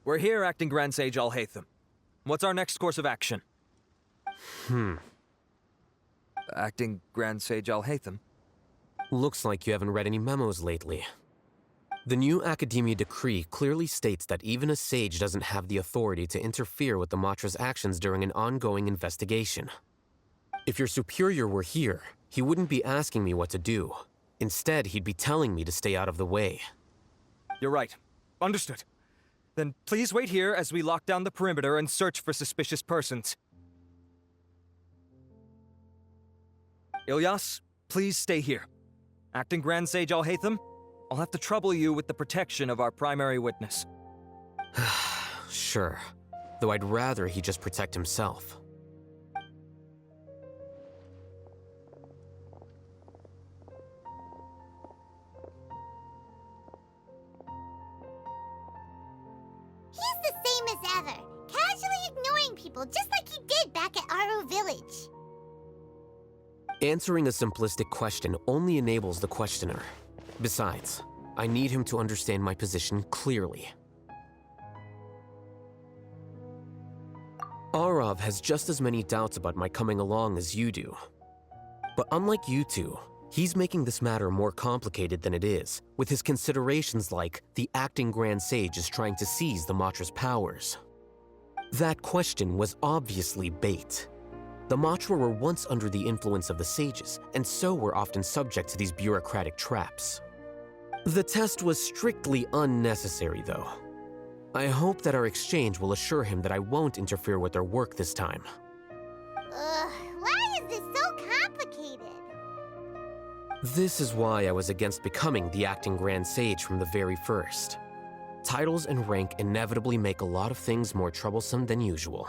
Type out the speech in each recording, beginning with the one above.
We're here, Acting Grand Sage Alhaitham. What's our next course of action? Acting Grand Sage Alhaitham? Looks like you haven't read any memos lately. The new Academia decree clearly states that even a sage doesn't have the authority to interfere with the Matra's actions during an ongoing investigation. If your superior were here, he wouldn't be asking me what to do. Instead, he'd be telling me to stay out of the way. You're right. Understood. Then please wait here as we lock down the perimeter and search for suspicious persons. Ilyas, please stay here. Acting Grand Sage Alhaitham, I'll have to trouble you with the protection of our primary witness. Sure. Though I'd rather he just protect himself. He's the same as ever, casually ignoring people just like he did back at Aro Village. Answering a simplistic question only enables the questioner. Besides, I need him to understand my position clearly. Arav has just as many doubts about my coming along as you do. But unlike you two, he's making this matter more complicated than it is, with his considerations like the acting Grand Sage is trying to seize the Matra's powers. That question was obviously bait. The Matra were once under the influence of the sages, and so were often subject to these bureaucratic traps. The test was strictly unnecessary, though. I hope that our exchange will assure him that I won't interfere with their work this time. Why is this so complicated? This is why I was against becoming the acting Grand Sage from the very first. Titles and rank inevitably make a lot of things more troublesome than usual.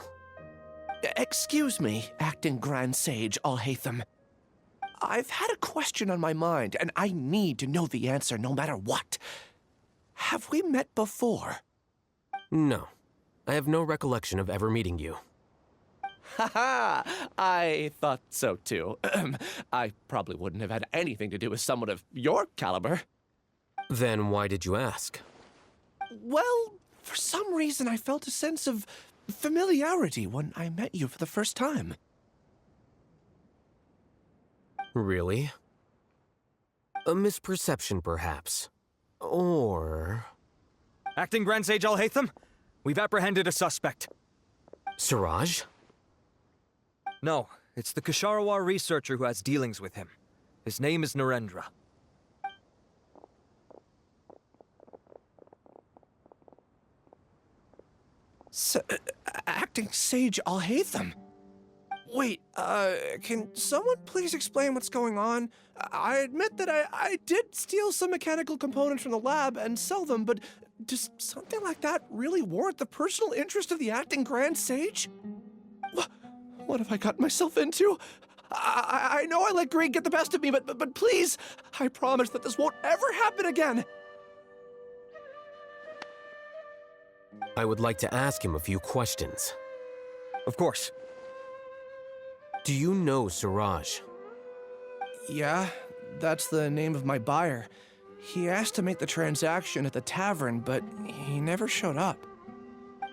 Excuse me, Acting Grand Sage Alhaitham. I've had a question on my mind, and I need to know the answer no matter what. Have we met before? No. I have no recollection of ever meeting you. Haha! I thought so too. I probably wouldn't have had anything to do with someone of your caliber. Then why did you ask? Well, for some reason I felt a sense of familiarity when I met you for the first time. Really? A misperception, perhaps. Or... Acting Grand Sage Alhaitham, we've apprehended a suspect. Siraj? No, it's the Ksharawar researcher who has dealings with him. His name is Narendra. Acting Sage Alhaitham? Wait, can someone please explain what's going on? I admit that I did steal some mechanical components from the lab and sell them, but does something like that really warrant the personal interest of the Acting Grand Sage? What have I gotten myself into? I know I let greed get the best of me, but please, I promise that this won't ever happen again. I would like to ask him a few questions. Of course. Do you know Siraj? Yeah, that's the name of my buyer. He asked to make the transaction at the tavern, but he never showed up.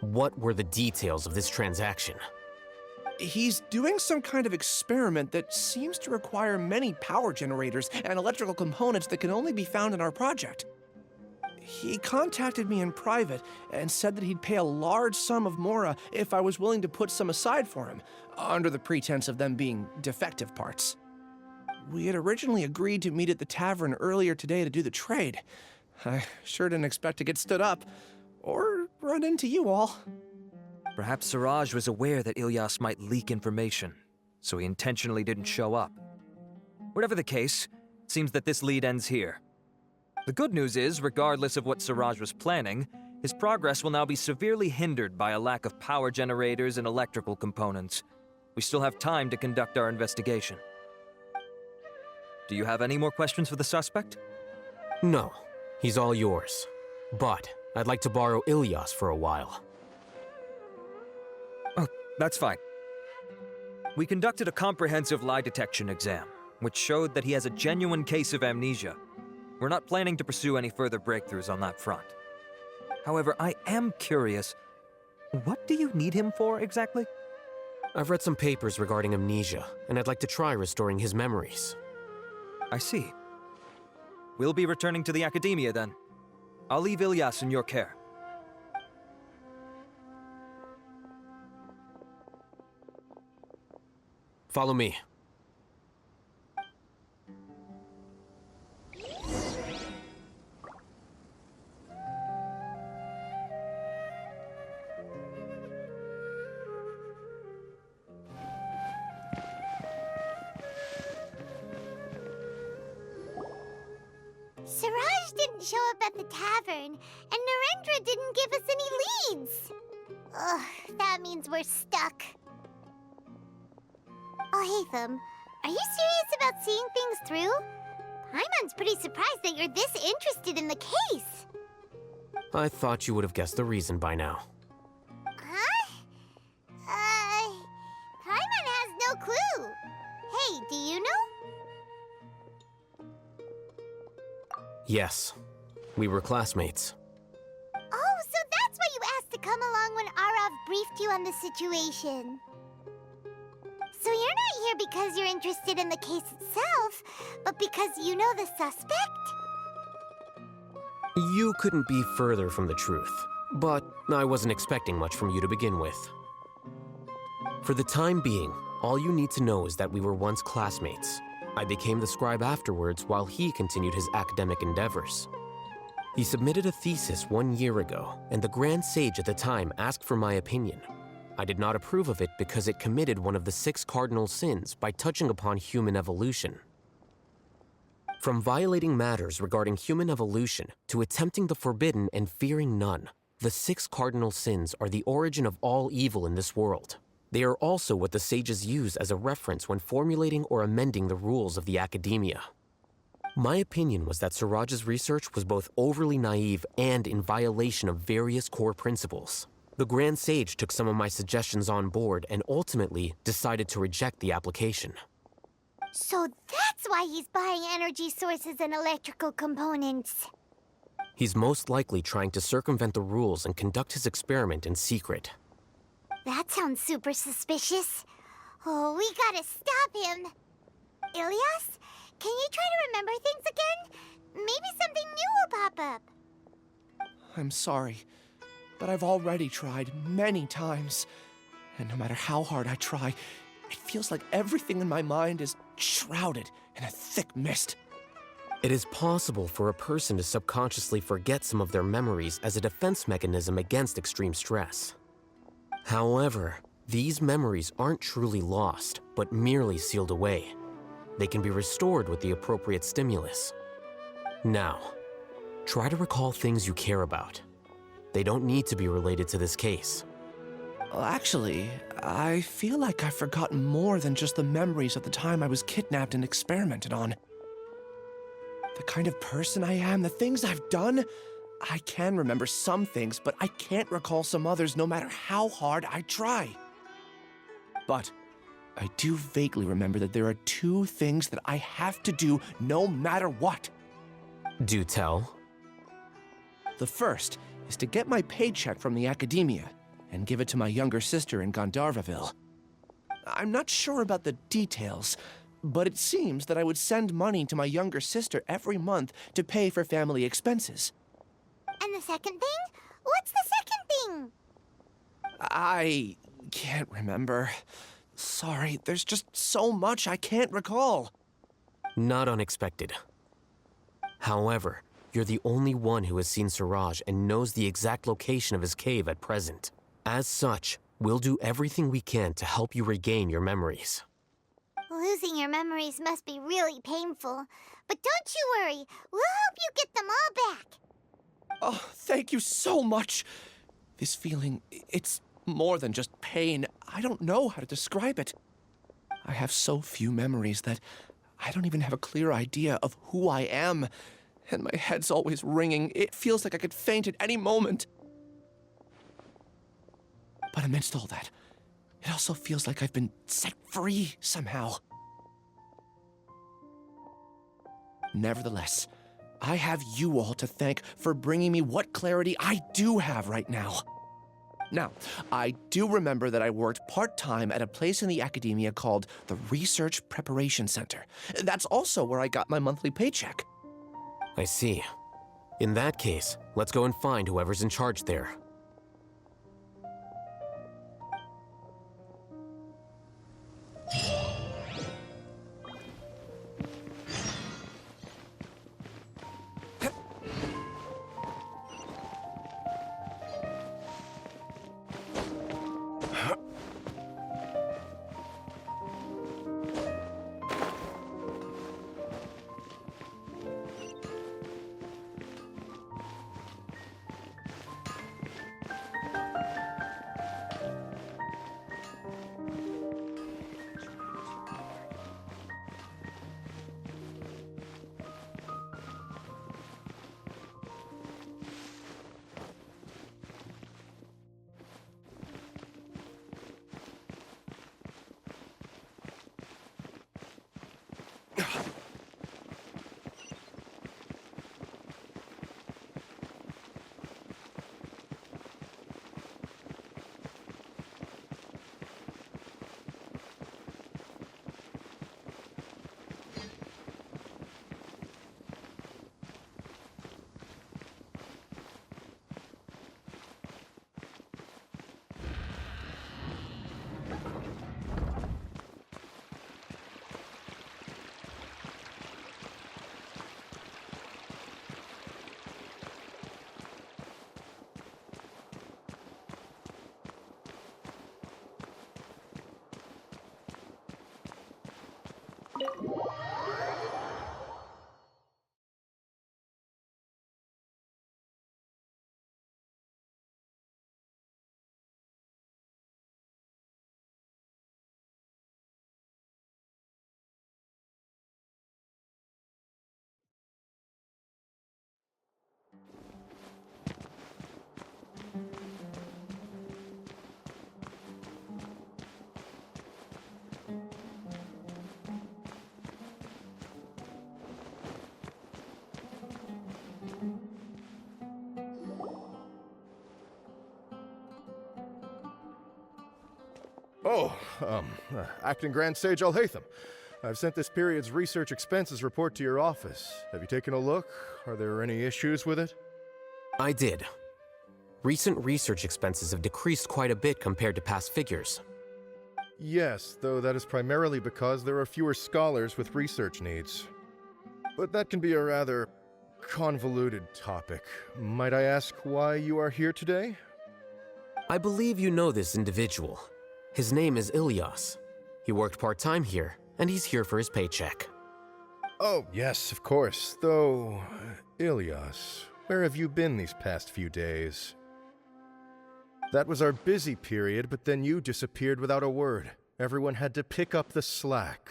What were the details of this transaction? He's doing some kind of experiment that seems to require many power generators and electrical components that can only be found in our project. He contacted me in private and said that he'd pay a large sum of Mora if I was willing to put some aside for him, under the pretense of them being defective parts. We had originally agreed to meet at the tavern earlier today to do the trade. I sure didn't expect to get stood up, or run into you all. Perhaps Siraj was aware that Ilyas might leak information, so he intentionally didn't show up. Whatever the case, it seems that this lead ends here. The good news is, regardless of what Siraj was planning, his progress will now be severely hindered by a lack of power generators and electrical components. We still have time to conduct our investigation. Do you have any more questions for the suspect? No, he's all yours. But I'd like to borrow Ilyas for a while. Oh, that's fine. We conducted a comprehensive lie detection exam, which showed that he has a genuine case of amnesia. We're not planning to pursue any further breakthroughs on that front. However, I am curious. What do you need him for, exactly? I've read some papers regarding amnesia, and I'd like to try restoring his memories. I see. We'll be returning to the Academia, then. I'll leave Ilyas in your care. Follow me. Siraj didn't show up at the tavern, and Narendra didn't give us any leads. Ugh, that means we're stuck. Oh, Hatham, are you serious about seeing things through? Paimon's pretty surprised that you're this interested in the case. I thought you would have guessed the reason by now. Huh? Paimon has no clue. Hey, do you know? Yes, we were classmates. Oh, so that's why you asked to come along when Arav briefed you on the situation. So you're not here because you're interested in the case itself, but because you know the suspect? You couldn't be further from the truth, but I wasn't expecting much from you to begin with. For the time being, all you need to know is that we were once classmates. I became the scribe afterwards while he continued his academic endeavors. He submitted a thesis 1 year ago, and the Grand Sage at the time asked for my opinion. I did not approve of it because it committed one of the 6 cardinal sins by touching upon human evolution. From violating matters regarding human evolution to attempting the forbidden and fearing none, the 6 cardinal sins are the origin of all evil in this world. They are also what the sages use as a reference when formulating or amending the rules of the Academia. My opinion was that Siraj's research was both overly naive and in violation of various core principles. The Grand Sage took some of my suggestions on board and ultimately decided to reject the application. So that's why he's buying energy sources and electrical components. He's most likely trying to circumvent the rules and conduct his experiment in secret. That sounds super suspicious. Oh, we gotta stop him. Ilyas, can you try to remember things again? Maybe something new will pop up. I'm sorry, but I've already tried many times. And no matter how hard I try, it feels like everything in my mind is shrouded in a thick mist. It is possible for a person to subconsciously forget some of their memories as a defense mechanism against extreme stress. However, these memories aren't truly lost, but merely sealed away. They can be restored with the appropriate stimulus. Now, try to recall things you care about. They don't need to be related to this case. Well, actually, I feel like I've forgotten more than just the memories of the time I was kidnapped and experimented on. The kind of person I am, the things I've done, I can remember some things, but I can't recall some others no matter how hard I try. But I do vaguely remember that there are 2 things that I have to do no matter what. Do tell. The first is to get my paycheck from the Academia and give it to my younger sister in Gandharvaville. I'm not sure about the details, but it seems that I would send money to my younger sister every month to pay for family expenses. And the second thing? What's the second thing? I can't remember. Sorry, there's just so much I can't recall. Not unexpected. However, you're the only one who has seen Siraj and knows the exact location of his cave at present. As such, we'll do everything we can to help you regain your memories. Losing your memories must be really painful. But don't you worry, we'll help you get them all back. Oh, thank you so much. This feeling, it's more than just pain. I don't know how to describe it. I have so few memories that I don't even have a clear idea of who I am. And my head's always ringing. It feels like I could faint at any moment. But amidst all that, it also feels like I've been set free somehow. Nevertheless, I have you all to thank for bringing me what clarity I do have right now. Now, I do remember that I worked part-time at a place in the academia called the Research Preparation Center. That's also where I got my monthly paycheck. I see. In that case, let's go and find whoever's in charge there. Acting Grand Sage Alhaitham. I've sent this period's research expenses report to your office. Have you taken a look? Are there any issues with it? I did. Recent research expenses have decreased quite a bit compared to past figures. Yes, though that is primarily because there are fewer scholars with research needs. But that can be a rather convoluted topic. Might I ask why you are here today? I believe you know this individual. His name is Ilyas. He worked part-time here, and he's here for his paycheck. Oh, yes, of course. Though, Ilyas, where have you been these past few days? That was our busy period, but then you disappeared without a word. Everyone had to pick up the slack.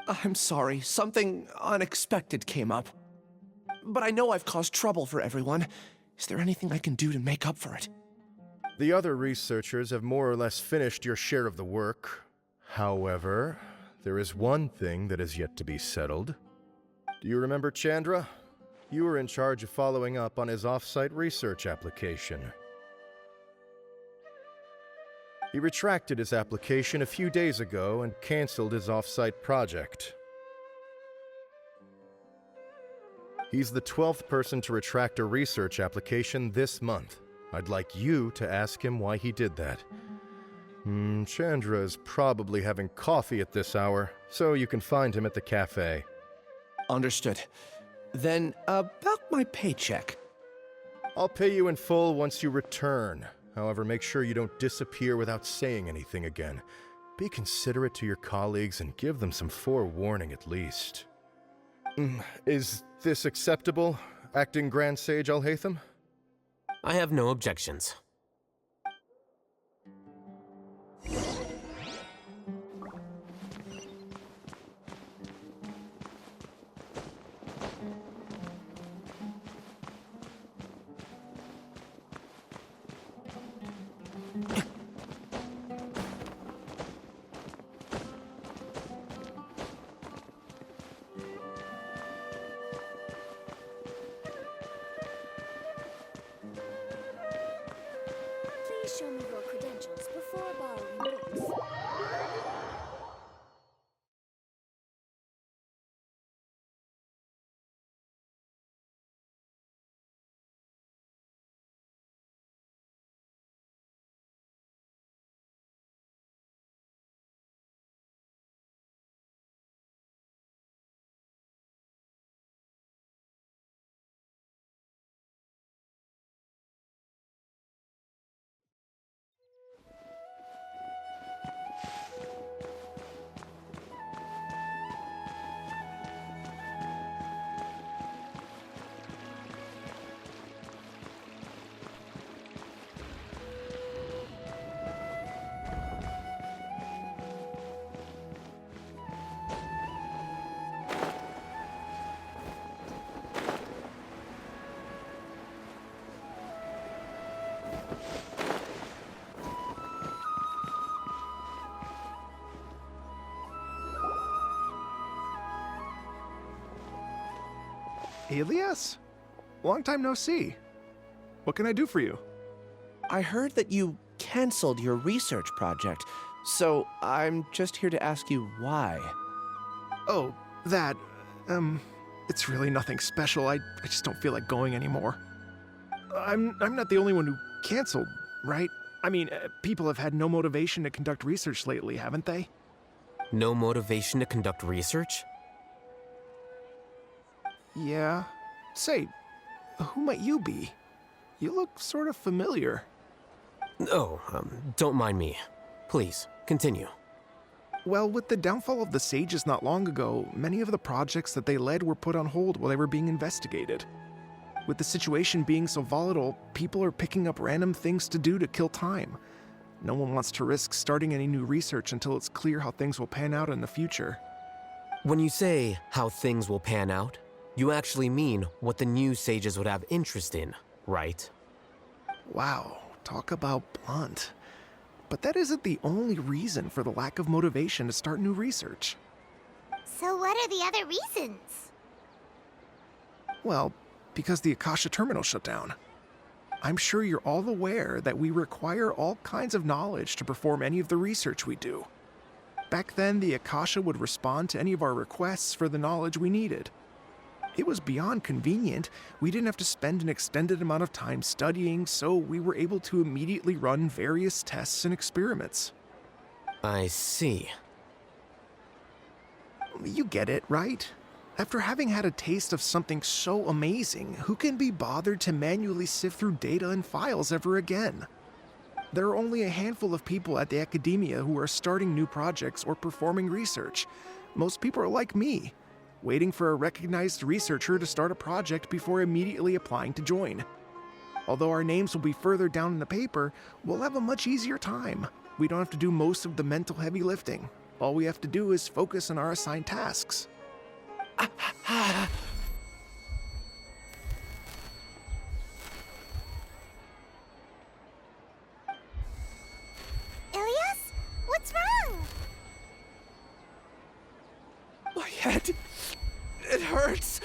I'm sorry, something unexpected came up. But I know I've caused trouble for everyone. Is there anything I can do to make up for it? The other researchers have more or less finished your share of the work. However, there is one thing that is yet to be settled. Do you remember Chandra? You were in charge of following up on his off-site research application. He retracted his application a few days ago and canceled his off-site project. He's the 12th person to retract a research application this month. I'd like you to ask him why he did that. Chandra is probably having coffee at this hour, so you can find him at the cafe. Understood. Then, about my paycheck. I'll pay you in full once you return. However, make sure you don't disappear without saying anything again. Be considerate to your colleagues and give them some forewarning at least. Is this acceptable, Acting Grand Sage Alhaitham? I have no objections. Please show me your credentials before borrowing books. Elias? Long time no see. What can I do for you? I heard that you canceled your research project, so I'm just here to ask you why. Oh, that, it's really nothing special. I just don't feel like going anymore. I'm not the only one who canceled, right? I mean, people have had no motivation to conduct research lately, haven't they? No motivation to conduct research? Yeah. Say, who might you be? You look sort of familiar. Oh, don't mind me. Please, continue. Well, with the downfall of the sages not long ago, many of the projects that they led were put on hold while they were being investigated. With the situation being so volatile, people are picking up random things to do to kill time. No one wants to risk starting any new research until it's clear how things will pan out in the future. When you say how things will pan out, you actually mean what the new sages would have interest in, right? Wow, talk about blunt. But that isn't the only reason for the lack of motivation to start new research. So what are the other reasons? Well, because the Akasha terminal shut down. I'm sure you're all aware that we require all kinds of knowledge to perform any of the research we do. Back then, the Akasha would respond to any of our requests for the knowledge we needed. It was beyond convenient. We didn't have to spend an extended amount of time studying, so we were able to immediately run various tests and experiments. I see. You get it, right? After having had a taste of something so amazing, who can be bothered to manually sift through data and files ever again? There are only a handful of people at the academia who are starting new projects or performing research. Most people are like me, waiting for a recognized researcher to start a project before immediately applying to join. Although our names will be further down in the paper, we'll have a much easier time. We don't have to do most of the mental heavy lifting. All we have to do is focus on our assigned tasks. Ilias? What's wrong? My head. It hurts.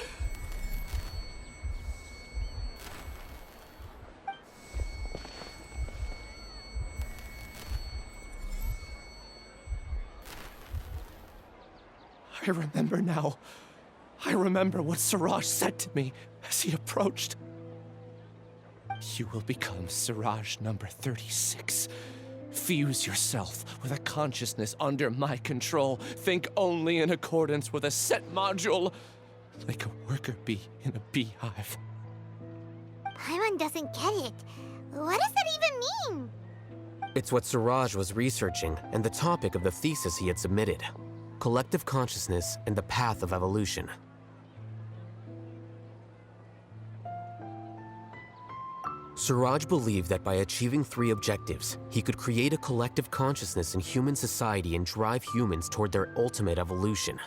I remember now. I remember what Siraj said to me as he approached. You will become Siraj number 36. Fuse yourself with a consciousness under my control. Think only in accordance with a set module, like a worker bee in a beehive. Paimon doesn't get it. What does that even mean? It's what Siraj was researching and the topic of the thesis he had submitted. Collective consciousness and the path of evolution. Siraj believed that by achieving 3 objectives, he could create a collective consciousness in human society and drive humans toward their ultimate evolution.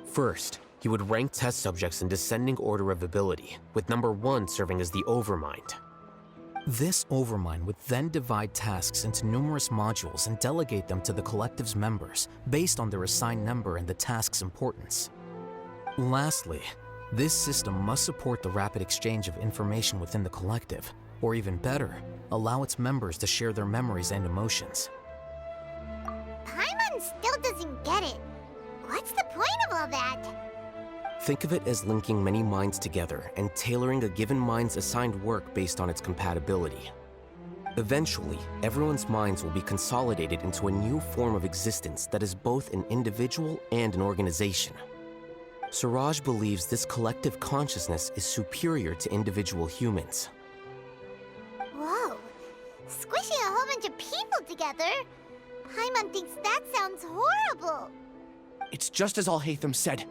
First, he would rank test subjects in descending order of ability, with number 1 serving as the overmind. This overmind would then divide tasks into numerous modules and delegate them to the collective's members based on their assigned number and the task's importance. Lastly, this system must support the rapid exchange of information within the collective, or even better, allow its members to share their memories and emotions. Paimon still doesn't get it. What's the point of all that? Think of it as linking many minds together and tailoring a given mind's assigned work based on its compatibility. Eventually, everyone's minds will be consolidated into a new form of existence that is both an individual and an organization. Suraj believes this collective consciousness is superior to individual humans. Whoa. Squishing a whole bunch of people together? Paimon thinks that sounds horrible. It's just as Al-Haytham said.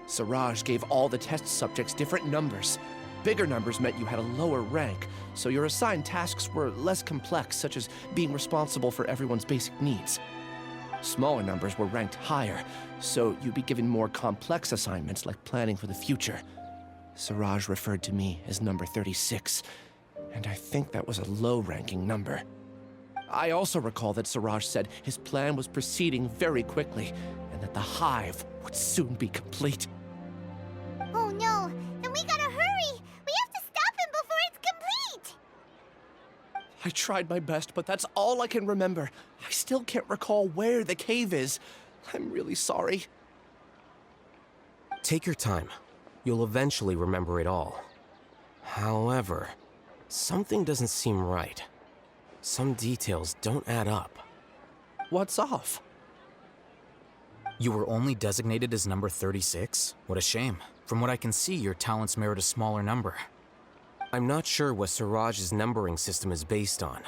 Siraj gave all the test subjects different numbers. Bigger numbers meant you had a lower rank, so your assigned tasks were less complex, such as being responsible for everyone's basic needs. Smaller numbers were ranked higher, so you'd be given more complex assignments like planning for the future. Siraj referred to me as number 36, and I think that was a low-ranking number. I also recall that Siraj said his plan was proceeding very quickly, and that the hive would soon be complete. Oh no, then we gotta hurry! We have to stop him before it's complete! I tried my best, but that's all I can remember. I still can't recall where the cave is. I'm really sorry. Take your time. You'll eventually remember it all. However, something doesn't seem right. Some details don't add up. What's off? You were only designated as number 36? What a shame. From what I can see, your talents merit a smaller number. I'm not sure what Siraj's numbering system is based on.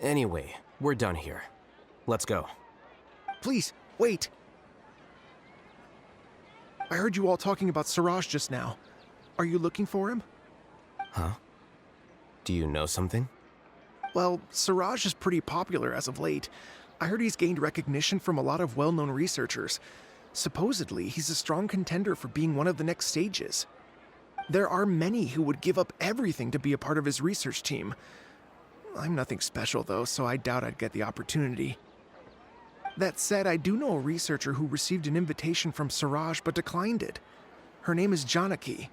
Anyway, we're done here. Let's go. Please, wait. I heard you all talking about Siraj just now. Are you looking for him? Huh? Do you know something? Well, Siraj is pretty popular as of late. I heard he's gained recognition from a lot of well-known researchers. Supposedly, he's a strong contender for being one of the next sages. There are many who would give up everything to be a part of his research team. I'm nothing special, though, so I doubt I'd get the opportunity. That said, I do know a researcher who received an invitation from Siraj but declined it. Her name is Janaki.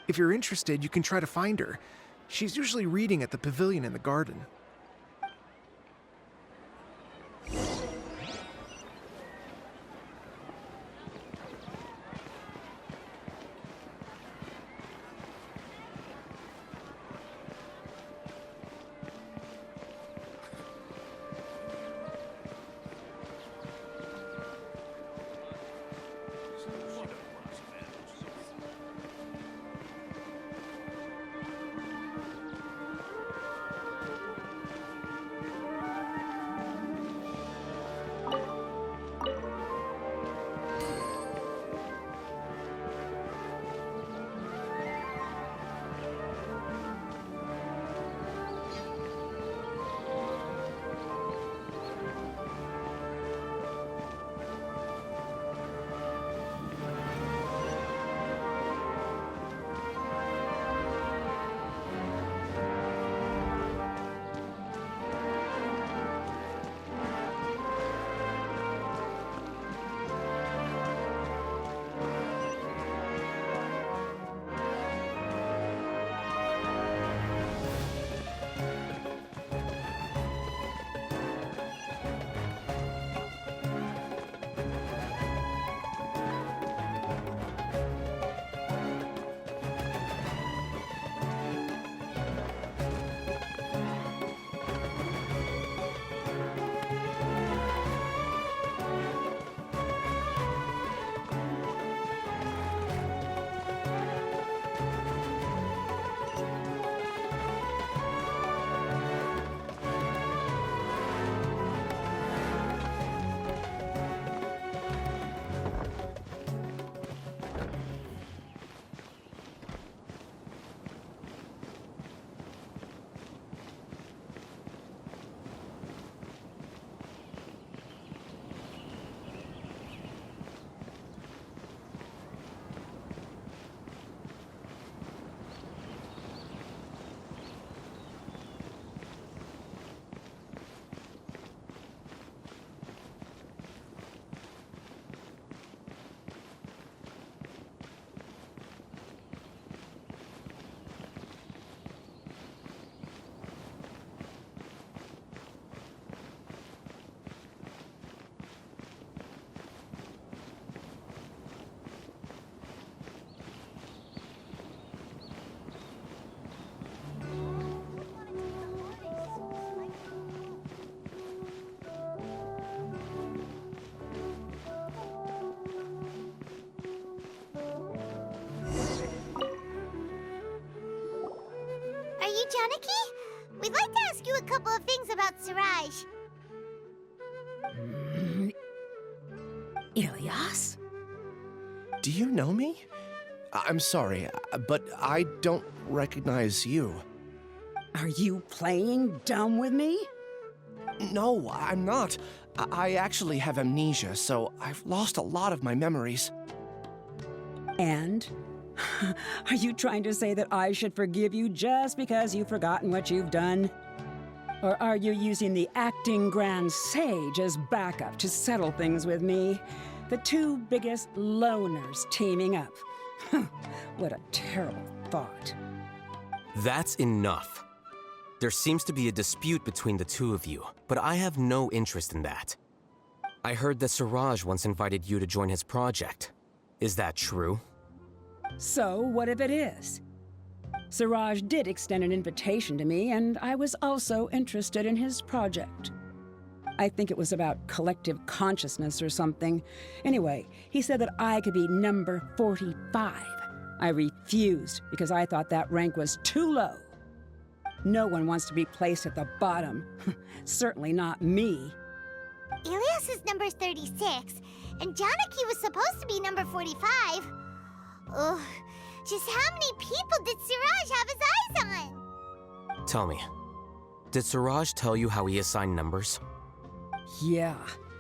If you're interested, you can try to find her. She's usually reading at the pavilion in the garden. Janaki? We'd like to ask you a couple of things about Siraj. Ilyas? Do you know me? I'm sorry, but I don't recognize you. Are you playing dumb with me? No, I'm not. I actually have amnesia, so I've lost a lot of my memories. And? Are you trying to say that I should forgive you just because you've forgotten what you've done? Or are you using the acting Grand Sage as backup to settle things with me? The two biggest loners teaming up. What a terrible thought. That's enough. There seems to be a dispute between the two of you, but I have no interest in that. I heard that Siraj once invited you to join his project. Is that true? So, what if it is? Siraj did extend an invitation to me, and I was also interested in his project. I think it was about collective consciousness or something. Anyway, he said that I could be number 45. I refused because I thought that rank was too low. No one wants to be placed at the bottom. Certainly not me. Ilyas is number 36, and Janaki was supposed to be number 45. Ugh, just how many people did Siraj have his eyes on? Tell me, did Siraj tell you how he assigned numbers? Yeah.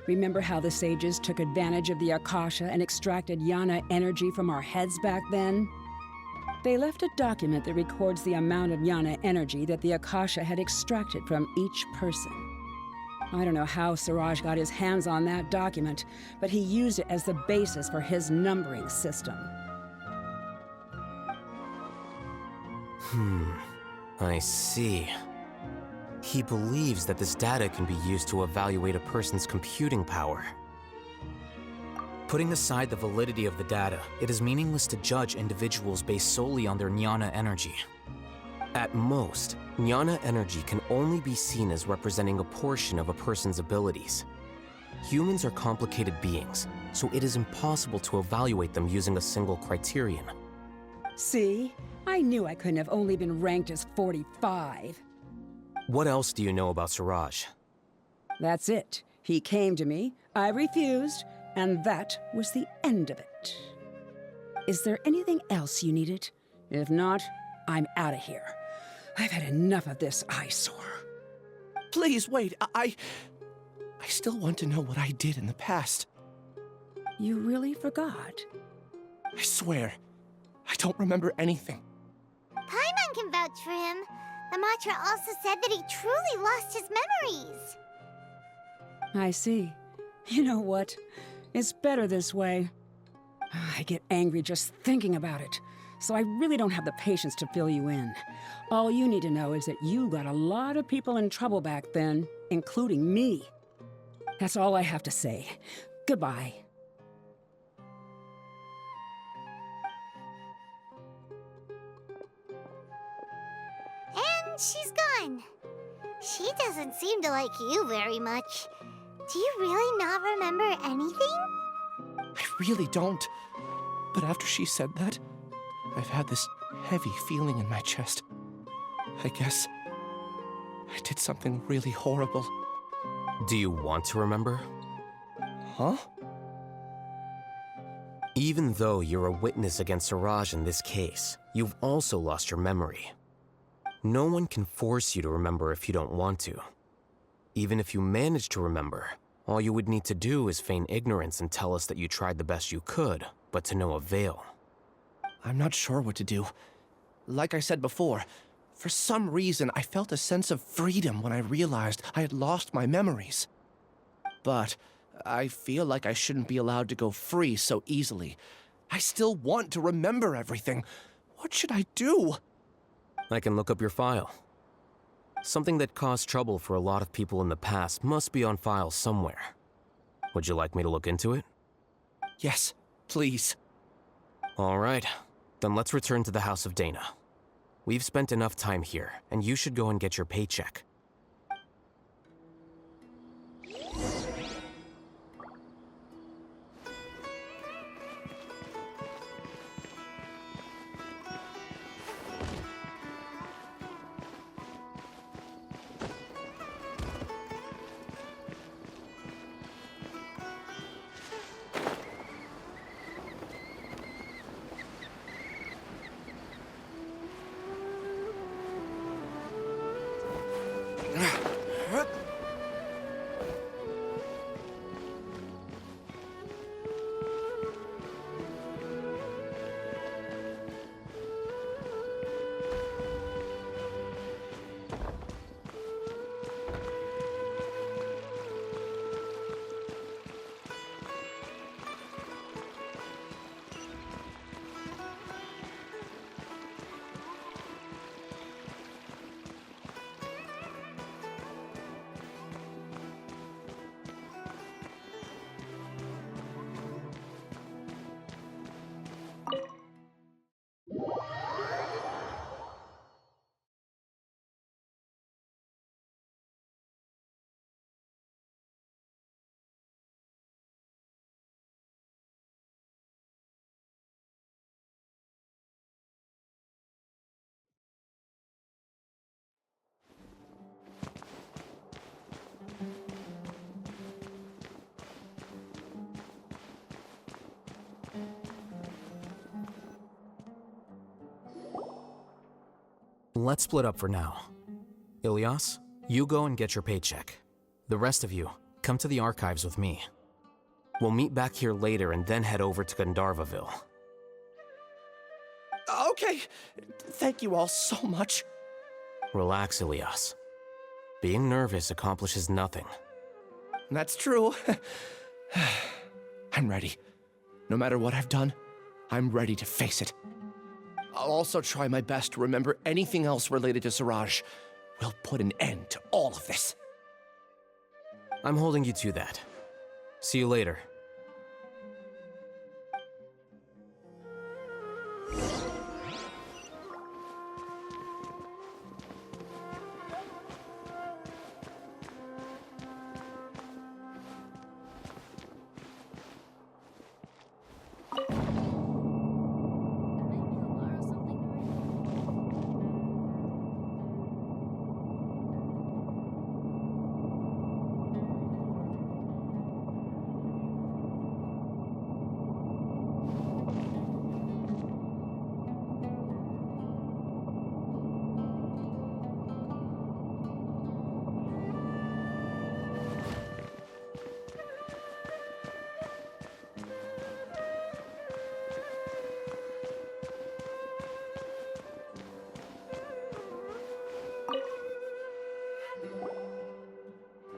Remember how the sages took advantage of the Akasha and extracted Yana energy from our heads back then? They left a document that records the amount of Yana energy that the Akasha had extracted from each person. I don't know how Siraj got his hands on that document, but he used it as the basis for his numbering system. I see. He believes that this data can be used to evaluate a person's computing power. Putting aside the validity of the data, it is meaningless to judge individuals based solely on their jnana energy. At most, jnana energy can only be seen as representing a portion of a person's abilities. Humans are complicated beings, so it is impossible to evaluate them using a single criterion. See? I knew I couldn't have only been ranked as 45. What else do you know about Siraj? That's it. He came to me, I refused, and that was the end of it. Is there anything else you needed? If not, I'm out of here. I've had enough of this eyesore. Please, wait, I still want to know what I did in the past. You really forgot? I swear, I don't remember anything. Paimon can vouch for him. The mantra also said that he truly lost his memories. I see. You know what? It's better this way. I get angry just thinking about it, so I really don't have the patience to fill you in. All you need to know is that you got a lot of people in trouble back then, including me. That's all I have to say. Goodbye. And she's gone. She doesn't seem to like you very much. Do you really not remember anything? I really don't. But after she said that, I've had this heavy feeling in my chest. I guess I did something really horrible. Do you want to remember? Huh? Even though you're a witness against Siraj in this case, you've also lost your memory. No one can force you to remember if you don't want to. Even if you manage to remember, all you would need to do is feign ignorance and tell us that you tried the best you could, but to no avail. I'm not sure what to do. Like I said before, for some reason I felt a sense of freedom when I realized I had lost my memories. But I feel like I shouldn't be allowed to go free so easily. I still want to remember everything. What should I do? I can look up your file. Something that caused trouble for a lot of people in the past must be on file somewhere. Would you like me to look into it? Yes, please. All right, then let's return to the House of Dana. We've spent enough time here, and you should go and get your paycheck. Let's split up for now. Ilyas, you go and get your paycheck. The rest of you, come to the archives with me. We'll meet back here later and then head over to Gandharvaville. Okay. Thank you all so much. Relax, Ilyas. Being nervous accomplishes nothing. That's true. I'm ready. No matter what I've done, I'm ready to face it. I'll also try my best to remember anything else related to Siraj. We'll put an end to all of this. I'm holding you to that. See you later.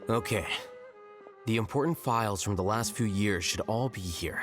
Okay. The important files from the last few years should all be here.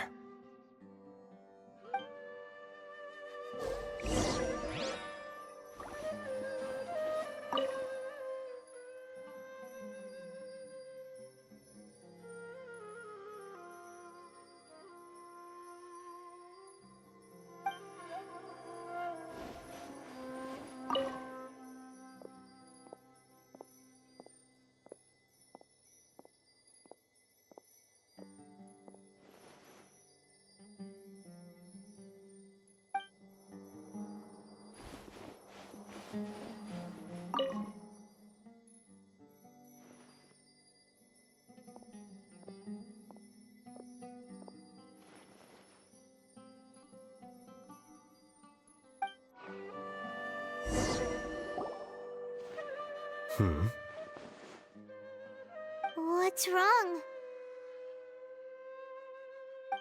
What's wrong?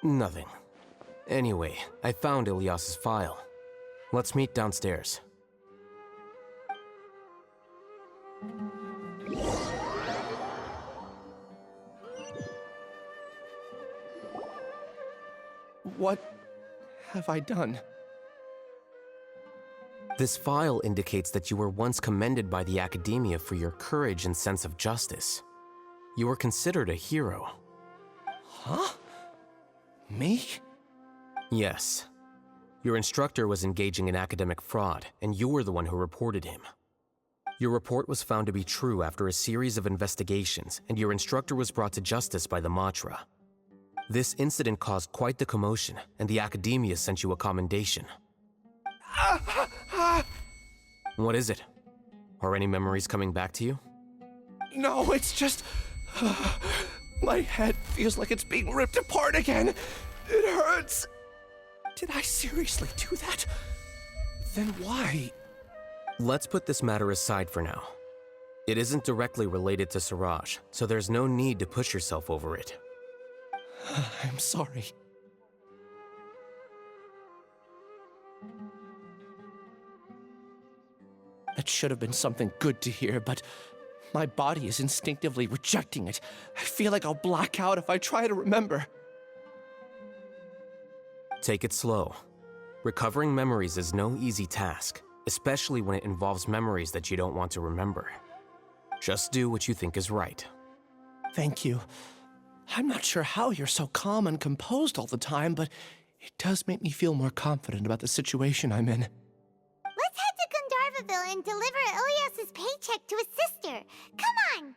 Nothing. Anyway, I found Ilyas's file. Let's meet downstairs. What have I done? This file indicates that you were once commended by the Academia for your courage and sense of justice. You were considered a hero. Huh? Me? Yes. Your instructor was engaging in academic fraud, and you were the one who reported him. Your report was found to be true after a series of investigations, and your instructor was brought to justice by the Matra. This incident caused quite the commotion, and the Academia sent you a commendation. What is it? Are any memories coming back to you? No, it's just... my head feels like it's being ripped apart again. It hurts. Did I seriously do that? Then why? Let's put this matter aside for now. It isn't directly related to Siraj, so there's no need to push yourself over it. I'm sorry. That should have been something good to hear, but my body is instinctively rejecting it. I feel like I'll black out if I try to remember. Take it slow. Recovering memories is no easy task, especially when it involves memories that you don't want to remember. Just do what you think is right. Thank you. I'm not sure how you're so calm and composed all the time, but it does make me feel more confident about the situation I'm in. Let's head to Gandharvaville and deliver Ilyas's paycheck to his sister. Come on!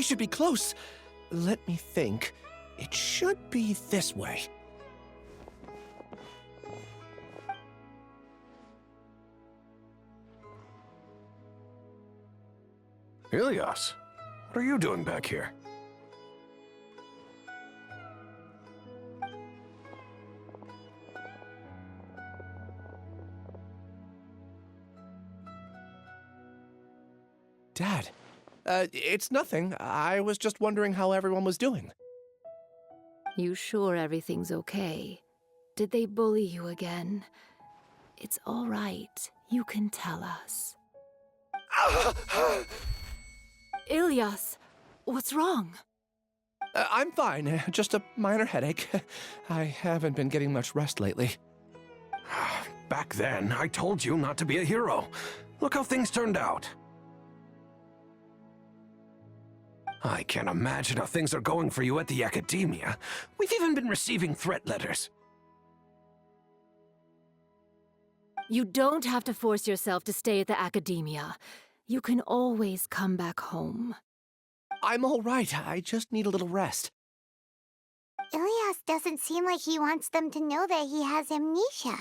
should be close. Let me think. It should be this way. Ilias, what are you doing back here? Dad, it's nothing. I was just wondering how everyone was doing. You sure everything's okay? Did they bully you again? It's all right. You can tell us. Ilias, what's wrong? I'm fine. Just a minor headache. I haven't been getting much rest lately. Back then, I told you not to be a hero. Look how things turned out. I can't imagine how things are going for you at the academia. We've even been receiving threat letters. You don't have to force yourself to stay at the academia. You can always come back home. I'm all right. I just need a little rest. Ilias doesn't seem like he wants them to know that he has amnesia.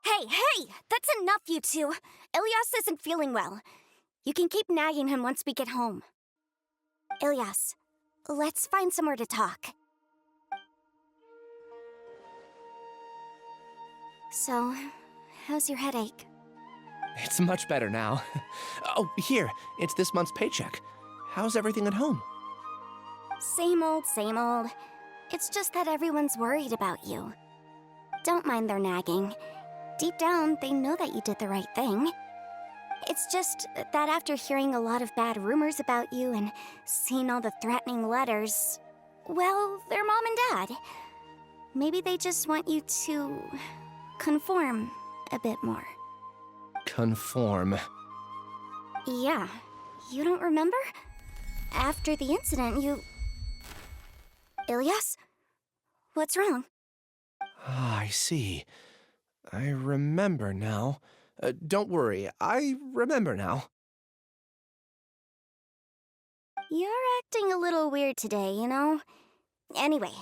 Hey! That's enough, you two! Ilias isn't feeling well. You can keep nagging him once we get home. Ilias, let's find somewhere to talk. So, how's your headache? It's much better now. Oh, here. It's this month's paycheck. How's everything at home? Same old, same old. It's just that everyone's worried about you. Don't mind their nagging. Deep down, they know that you did the right thing. It's just that after hearing a lot of bad rumors about you and seeing all the threatening letters, well, they're mom and dad. Maybe they just want you to conform a bit more. Conform. Yeah, you don't remember? After the incident, you... Ilias? What's wrong? Ah, I see. I remember now. Don't worry, I remember now. You're acting a little weird today, you know? Anyway,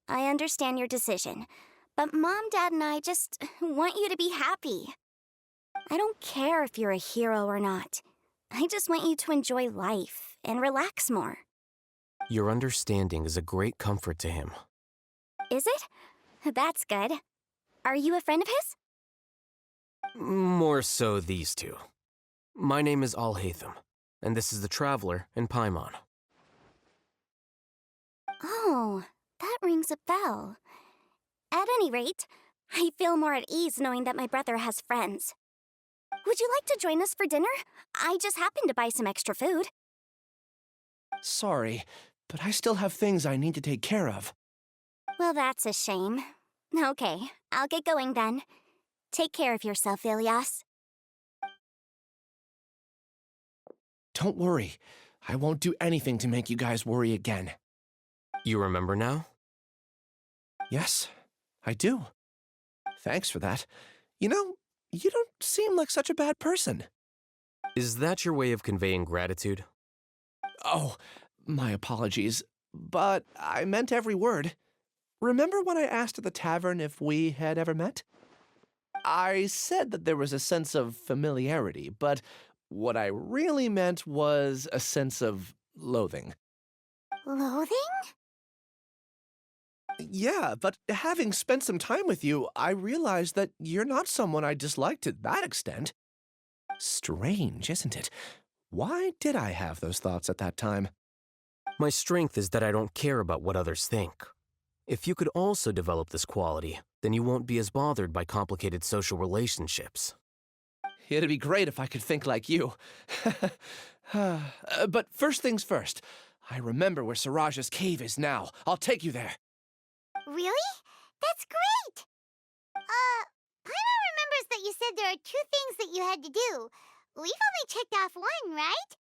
I understand your decision, but Mom, Dad, and I just want you to be happy. I don't care if you're a hero or not. I just want you to enjoy life and relax more. Your understanding is a great comfort to him. Is it? That's good. Are you a friend of his? More so these two. My name is Alhaitham, and this is the Traveler in Paimon. Oh, that rings a bell. At any rate, I feel more at ease knowing that my brother has friends. Would you like to join us for dinner? I just happened to buy some extra food. Sorry, but I still have things I need to take care of. Well, that's a shame. Okay, I'll get going then. Take care of yourself, Ilias. Don't worry. I won't do anything to make you guys worry again. You remember now? Yes, I do. Thanks for that. You know, you don't seem like such a bad person. Is that your way of conveying gratitude? Oh, my apologies, but I meant every word. Remember when I asked at the tavern if we had ever met? I said that there was a sense of familiarity, but what I really meant was a sense of loathing. Loathing? Yeah, but having spent some time with you, I realized that you're not someone I dislike to that extent. Strange, isn't it? Why did I have those thoughts at that time? My strength is that I don't care about what others think. If you could also develop this quality, then you won't be as bothered by complicated social relationships. It'd be great if I could think like you. But first things first. I remember where Siraj's cave is now. I'll take you there. Really? That's great! Paimon remembers that you said there are 2 things that you had to do. We've only checked off 1, right?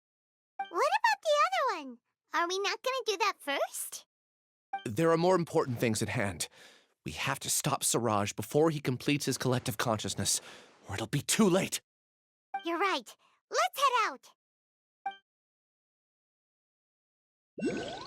What about the other one? Are we not gonna do that first? There are more important things at hand. We have to stop Siraj before he completes his collective consciousness, or it'll be too late. You're right. Let's head out. Huh?